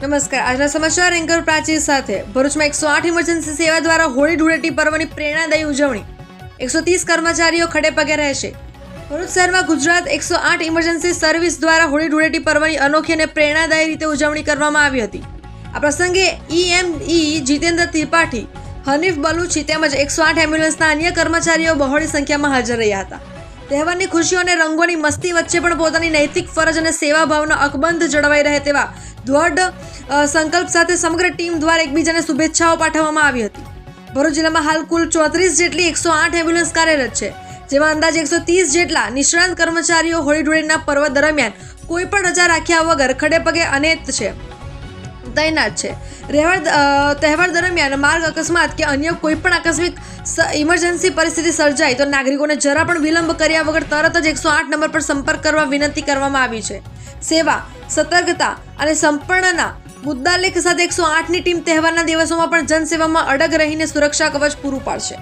નમસ્કાર, આજના સમાચાર એન્કર પ્રાચી સાથે. ભરૂચમાં 108 ઇમરજન્સી સેવા દ્વારા હોળી ધૂળેટી પર્વની પ્રેરણાદાયી ઉજવણી. 130 કર્મચારીઓ ખડે પગે રહેશે. ભરૂચ શહેરમાં ગુજરાત 108 ઇમરજન્સી સર્વિસ દ્વારા હોળી ધૂળેટી પર્વની અનોખી અને પ્રેરણાદાયી રીતે ઉજવણી કરવામાં આવી હતી. આ પ્રસંગે EME જીતેન્દ્ર ત્રિપાઠી, હનીફ બલુચી તેમજ 108 એમ્બ્યુલન્સના અન્ય કર્મચારીઓ બહોળી સંખ્યામાં હાજર રહ્યા હતા. તહેવારની ખુશીઓ અને રંગોની મસ્તી વચ્ચે પણ પોતાની નૈતિક ફરજ અને સેવાભાવનો અકબંધ જળવાઈ રહે તેવા દ્રઢ સંકલ્પ સાથે સમગ્ર ટીમ દ્વારા એકબીજાને શુભેચ્છાઓ પાઠવવામાં આવી હતી. ભરૂચ જિલ્લામાં હાલ કુલ 34 જેટલી 108 એમ્બ્યુલન્સ કાર્યરત છે, જેમાં અંદાજે 130 જેટલા નિષ્ણાંત કર્મચારીઓ હોળી ધૂળેટીના પર્વ દરમિયાન કોઈ પણ રજા રાખ્યા વગર ખડે પગે તૈનાત છે. તહેવાર દરમિયાન માર્ગ અકસ્માત કે અન્ય કોઈ પણ આકસ્મિક ઇમરજન્સી પરિસ્થિતિ સર્જાય તો નાગરિકોને જરા પણ વિલંબ કર્યા વગર તરત જ 108 નંબર પર સંપર્ક કરવા વિનંતી કરવામાં આવી છે. સેવા, સતર્કતા અને સંપર્ણના મુદ્દાલેખ સાથે 108ની ટીમ તહેવારના દિવસોમાં પણ જનસેવામાં અડગ રહીને સુરક્ષા કવચ પૂરું પાડશે.